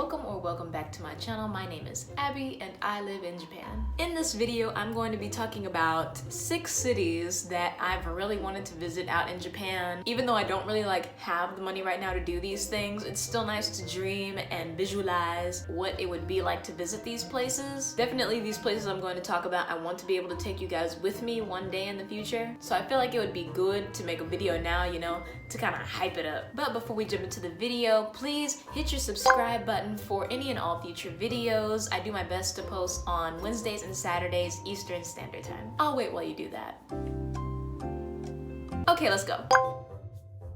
welcome or welcome back to my channel. My name is Abby and I live in Japan. In this video, I'm going to be talking about 6 cities that I've really wanted to visit out in Japan. Even though I don't really have the money right now to do these things, it's still nice to dream and visualize what it would be like to visit these places. Definitely these places I'm going to talk about, I want to be able to take you guys with me one day in the future. So I feel like it would be good to make a video now, you know, to kind of hype it up. But before we jump into the video, please hit your subscribe button for any and all future videos. I do my best to post on Wednesdays and Saturdays Eastern Standard Time. I'll wait while you do that. Okay, let's go.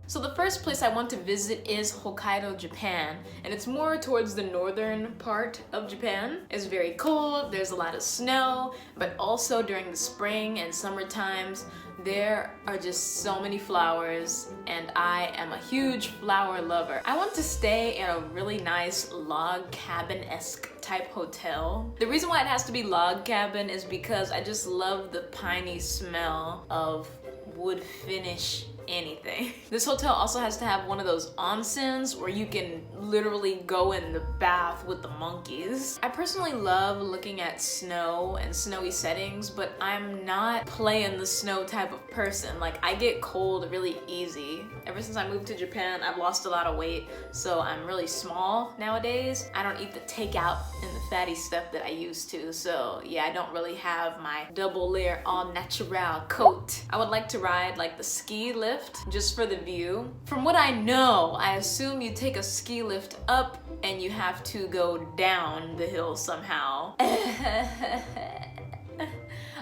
So the first place I want to visit is Hokkaido, Japan, and it's more towards the northern part of Japan. It's very cold, there's a lot of snow, but also during the spring and summer times, there are just so many flowers, and I am a huge flower lover. I want to stay in a really nice log cabin-esque type hotel. The reason why it has to be log cabin is because I just love the piney smell of wood finish anything. This hotel also has to have one of those onsens where you can literally go in the bath with the monkeys. I personally love looking at snow and snowy settings, but I'm not playing the snow type of person. Like, I get cold really easy. Ever since I moved to Japan, I've lost a lot of weight, so I'm really small nowadays. I don't eat the takeout and the fatty stuff that I used to, so yeah, I don't really have my double layer all natural coat. I would like to ride like the ski lift just for the view. From what I know, I assume you take a ski lift up and you have to go down the hill somehow.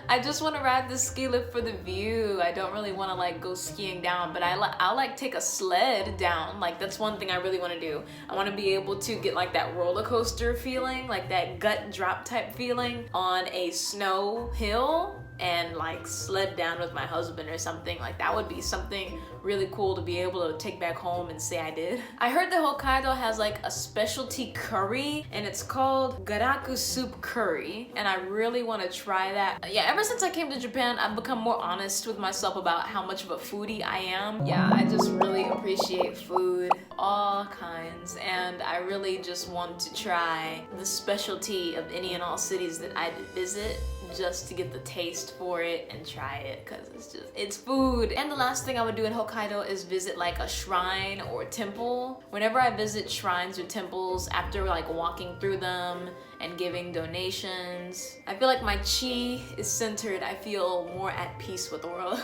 I just want to ride the ski lift for the view. I don't really want to go skiing down, but I'll take a sled down. Like, that's one thing I really want to do. I want to be able to get that roller coaster feeling, like that gut drop type feeling on a snow hill, and sled down with my husband or something. That would be something really cool to be able to take back home and say I did. I heard that Hokkaido has a specialty curry, and it's called garaku soup curry, and I really want to try that. Yeah, ever since I came to Japan, I've become more honest with myself about how much of a foodie I am. Yeah, I just really appreciate food, all kinds, and I really just want to try the specialty of any and all cities that I visit, just to get the taste for it and try it, because it's food. And the last thing I would do in Hokkaido is visit a shrine or temple. Whenever I visit shrines or temples, after walking through them and giving donations, I feel like my chi is centered. I feel more at peace with the world.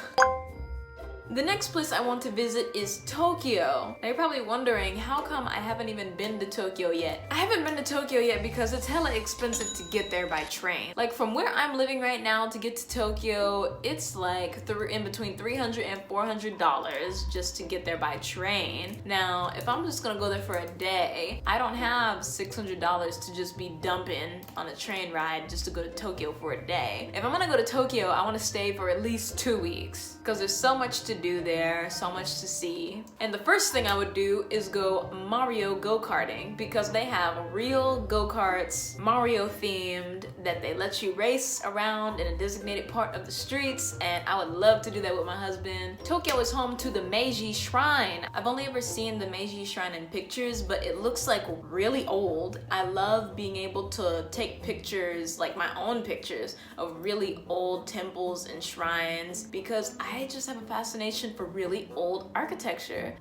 The next place I want to visit is Tokyo. Now you're probably wondering, how come I haven't even been to Tokyo yet? I haven't been to Tokyo yet because it's hella expensive to get there by train. From where I'm living right now to get to Tokyo, it's in between $300 and $400 just to get there by train. Now, if I'm just gonna go there for a day, I don't have $600 to just be dumping on a train ride just to go to Tokyo for a day. If I'm gonna go to Tokyo, I wanna stay for at least 2 weeks because there's so much to do there, so much to see. And the first thing I would do is go Mario go-karting, because they have real go-karts, Mario themed, that they let you race around in a designated part of the streets, and I would love to do that with my husband. Tokyo is home to the Meiji Shrine. I've only ever seen the Meiji Shrine in pictures, but it looks really old. I love being able to take pictures, my own pictures, of really old temples and shrines, because I just have a fascination for really old architecture.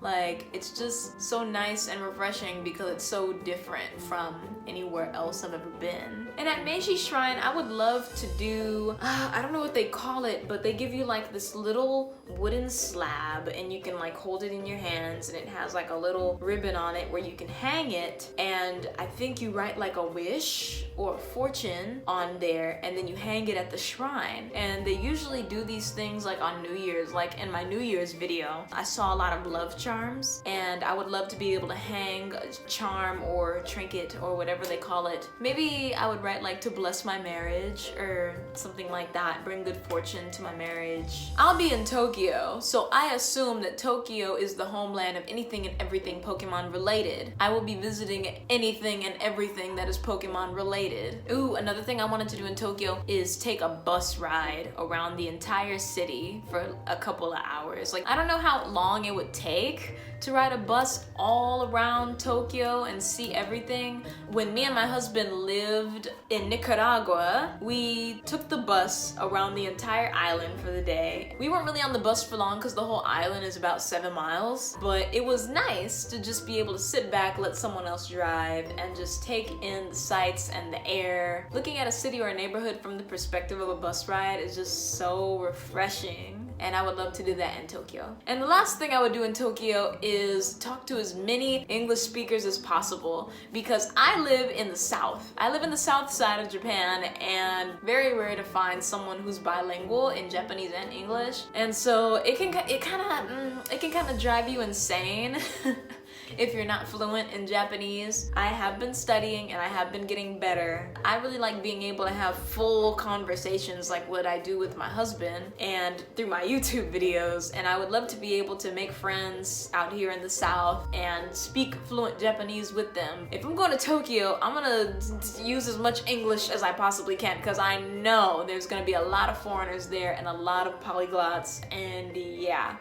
It's just so nice and refreshing because it's so different from anywhere else I've ever been. And at Meiji Shrine, I would love to do, I don't know what they call it, but they give you this little wooden slab, and you can hold it in your hands, and it has a little ribbon on it where you can hang it, and I think you write a wish or a fortune on there, and then you hang it at the shrine. And they usually do these things on New Year's. In my New Year's video, I saw a lot of love charms, and I would love to be able to hang a charm or trinket or whatever they call it. Maybe I would write to bless my marriage or something like that, bring good fortune to my marriage. I'll be in Tokyo, so I assume that Tokyo is the homeland of anything and everything Pokemon related. I will be visiting anything and everything that is Pokemon related. Ooh, another thing I wanted to do in Tokyo is take a bus ride around the entire city for a couple of hours. hours. Like, I don't know how long it would take to ride a bus all around Tokyo and see everything. When me and my husband lived in Nicaragua, we took the bus around the entire island for the day. We weren't really on the bus for long because the whole island is about 7 miles, but it was nice to just be able to sit back, let someone else drive, and just take in the sights and the air. Looking at a city or a neighborhood from the perspective of a bus ride is just so refreshing. And I would love to do that in Tokyo. And the last thing I would do in Tokyo is talk to as many English speakers as possible, because I live in the south. I live in the south side of Japan, and very rare to find someone who's bilingual in Japanese and English. And so it can kind of drive you insane if you're not fluent in Japanese. I have been studying and I have been getting better. I really like being able to have full conversations like what I do with my husband and through my YouTube videos, and I would love to be able to make friends out here in the South and speak fluent Japanese with them. If I'm going to Tokyo, I'm gonna use as much English as I possibly can, because I know there's gonna be a lot of foreigners there and a lot of polyglots, and yeah.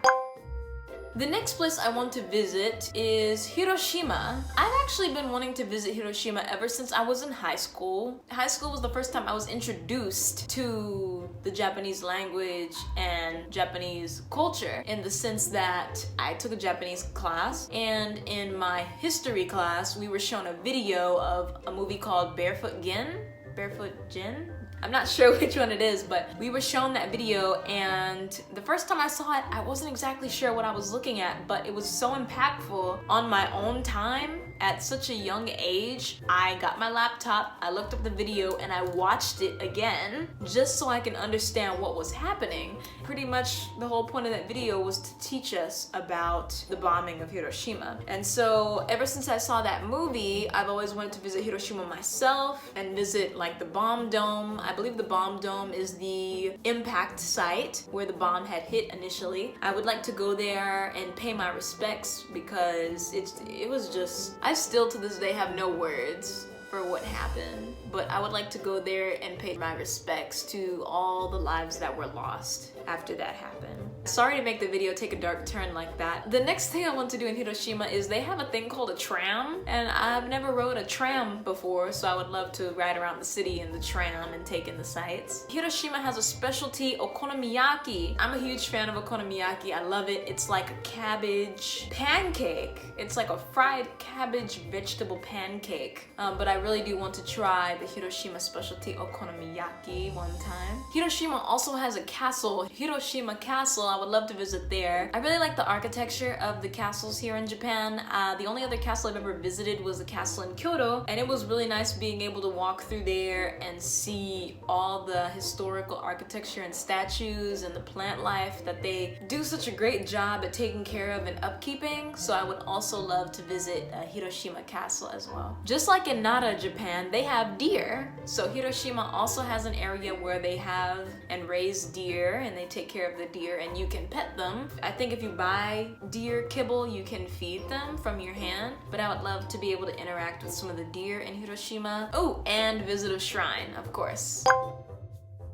The next place I want to visit is Hiroshima. I've actually been wanting to visit Hiroshima ever since I was in high school. High school was the first time I was introduced to the Japanese language and Japanese culture, in the sense that I took a Japanese class, and in my history class we were shown a video of a movie called Barefoot Gen? I'm not sure which one it is, but we were shown that video, and the first time I saw it, I wasn't exactly sure what I was looking at, but it was so impactful on my own time. At such a young age, I got my laptop, I looked up the video, and I watched it again just so I can understand what was happening. Pretty much the whole point of that video was to teach us about the bombing of Hiroshima. And so ever since I saw that movie, I've always wanted to visit Hiroshima myself and visit like the bomb dome. I believe the bomb dome is the impact site where the bomb had hit initially. I would like to go there and pay my respects, because it was just, I still to this day have no words for what happened, but I would like to go there and pay my respects to all the lives that were lost after that happened. Sorry to make the video take a dark turn like that. The next thing I want to do in Hiroshima is they have a thing called a tram, and I've never rode a tram before, so I would love to ride around the city in the tram and take in the sights. Hiroshima has a specialty okonomiyaki. I'm a huge fan of okonomiyaki. I love it. It's like a cabbage pancake. It's like a fried cabbage vegetable pancake, but I really do want to try the Hiroshima specialty okonomiyaki one time. Hiroshima also has a castle, Hiroshima Castle. I would love to visit there. I really like the architecture of the castles here in Japan. The only other castle I've ever visited was the castle in Kyoto, and it was really nice being able to walk through there and see all the historical architecture and statues and the plant life that they do such a great job at taking care of and upkeeping. So I would also love to visit Hiroshima Castle as well. Just like in Nara, Japan, they have deer. So Hiroshima also has an area where they have and raise deer, and they take care of the deer, and you can pet them. I think if you buy deer kibble, you can feed them from your hand, but I would love to be able to interact with some of the deer in Hiroshima. Oh, and visit a shrine, of course.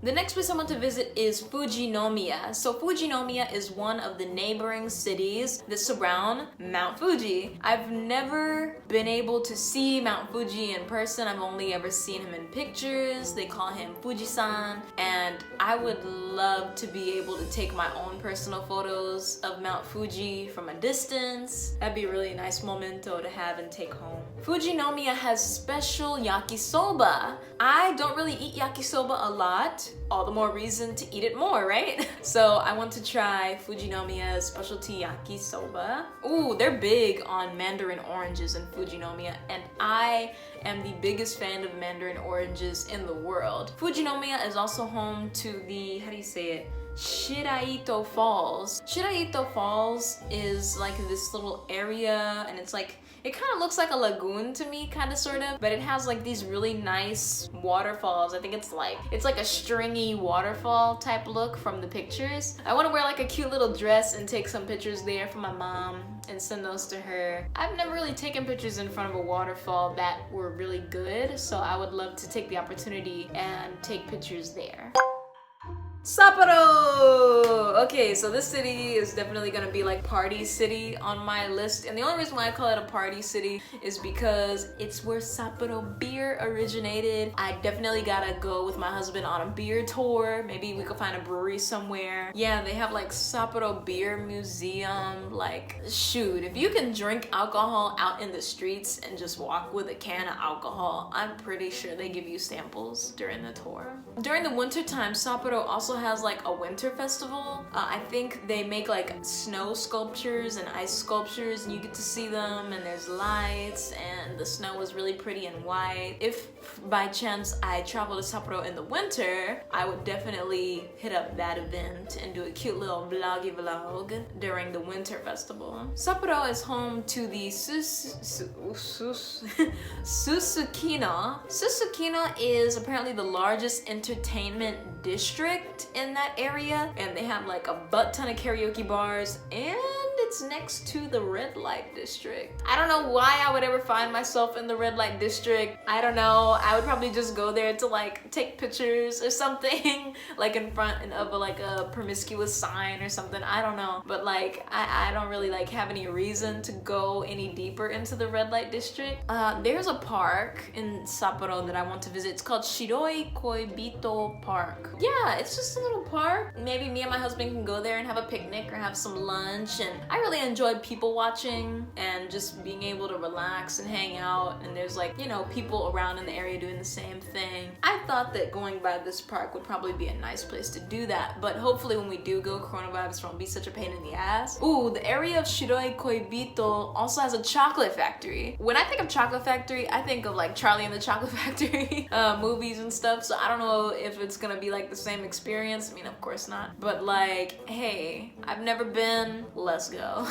The next place I want to visit is Fujinomia. So Fujinomia is one of the neighboring cities that surround Mount Fuji. I've never been able to see Mount Fuji in person. I've only ever seen him in pictures. They call him Fuji-san, and I would love to be able to take my own personal photos of Mount Fuji from a distance. That'd be a really nice memento to have and take home. Fujinomia has special yakisoba. I don't really eat yakisoba a lot. All the more reason to eat it more, right? So I want to try Fujinomiya's specialty yakisoba. Ooh, they're big on mandarin oranges in Fujinomiya, and I am the biggest fan of mandarin oranges in the world. Fujinomiya is also home to the, how do you say it? Shiraito Falls. Shiraito Falls is like this little area, and it's like, it kind of looks like a lagoon to me, kind of sort of, but it has like these really nice waterfalls. I think it's like a stringy waterfall type look from the pictures. I want to wear like a cute little dress and take some pictures there for my mom and send those to her. I've never really taken pictures in front of a waterfall that were really good, so I would love to take the opportunity and take pictures there. Sapporo! Okay, so this city is definitely gonna be like party city on my list. And the only reason why I call it a party city is because it's where Sapporo beer originated. I definitely gotta go with my husband on a beer tour. Maybe we could find a brewery somewhere. Yeah, they have like Sapporo Beer Museum. Like, shoot, if you can drink alcohol out in the streets and just walk with a can of alcohol, I'm pretty sure they give you samples during the tour. During the winter time, Sapporo also has like a winter festival. I think they make like snow sculptures and ice sculptures, and you get to see them, and there's lights, and the snow is really pretty and white. If by chance I travel to Sapporo in the winter, I would definitely hit up that event and do a cute little vloggy vlog during the winter festival. Sapporo is home to the Susukino. Susukino is apparently the largest entertainment district in that area, and they have like a butt ton of karaoke bars, and it's next to the red light district. I don't know why I would ever find myself in the red light district. I don't know. I would probably just go there to like take pictures or something, like in front of like a promiscuous sign or something. I don't know. But like I don't really like have any reason to go any deeper into the red light district. There's a park in Sapporo that I want to visit. It's called Shiroi Koibito Park. Yeah, it's just a little park. Maybe me and my husband can go there and have a picnic or have some lunch. And I really enjoy people watching and just being able to relax and hang out. And there's like, you know, people around in the area doing the same thing. I thought that going by this park would probably be a nice place to do that. But hopefully when we do go, coronavirus won't be such a pain in the ass. Ooh, the area of Shiroi Koibito also has a chocolate factory. When I think of chocolate factory, I think of like Charlie and the Chocolate Factory movies and stuff. So I don't know if it's gonna be like the same experience. I mean, of course not. But like, hey, I've never been. Let's go.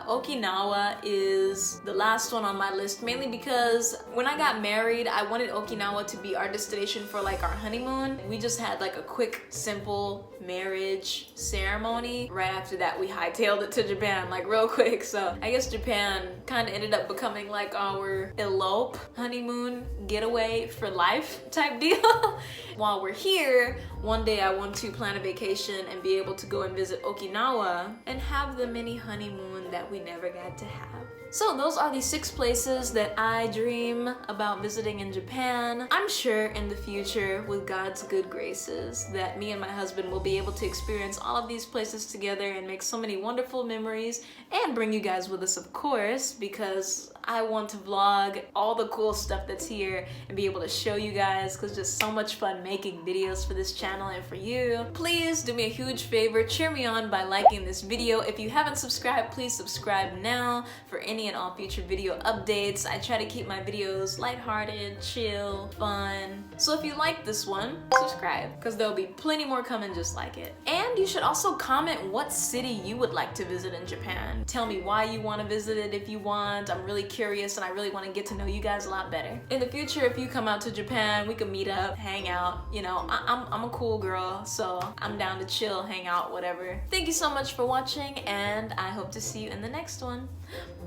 Okinawa is the last one on my list, mainly because when I got married, I wanted Okinawa to be our destination for like our honeymoon. We just had like a quick, simple marriage ceremony. Right after that, we hightailed it to Japan, like real quick. So I guess Japan kind of ended up becoming like our elope, honeymoon, getaway for life type deal. While we're here, one day I want to plan a vacation and be able to go and visit Okinawa and have the mini honeymoon that we never got to have. So those are the 6 places that I dream about visiting in Japan. I'm sure in the future, with God's good graces, that me and my husband will be able to experience all of these places together and make so many wonderful memories, and bring you guys with us, of course, because I want to vlog all the cool stuff that's here and be able to show you guys, because it's just so much fun making videos for this channel and for you. Please do me a huge favor, cheer me on by liking this video. If you haven't subscribed, please subscribe now for any and all future video updates. I try to keep my videos lighthearted, chill, fun. So if you like this one, subscribe, because there'll be plenty more coming just like it. And you should also comment what city you would like to visit in Japan. Tell me why you want to visit it if you want. I'm really curious and I really want to get to know you guys a lot better. In the future, if you come out to Japan, we can meet up, hang out. You know, I'm a cool girl, so I'm down to chill, hang out, whatever. Thank you so much for watching, and I hope to see you in the next one.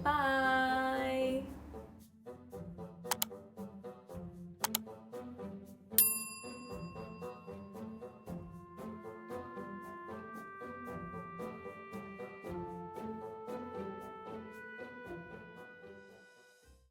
Bye!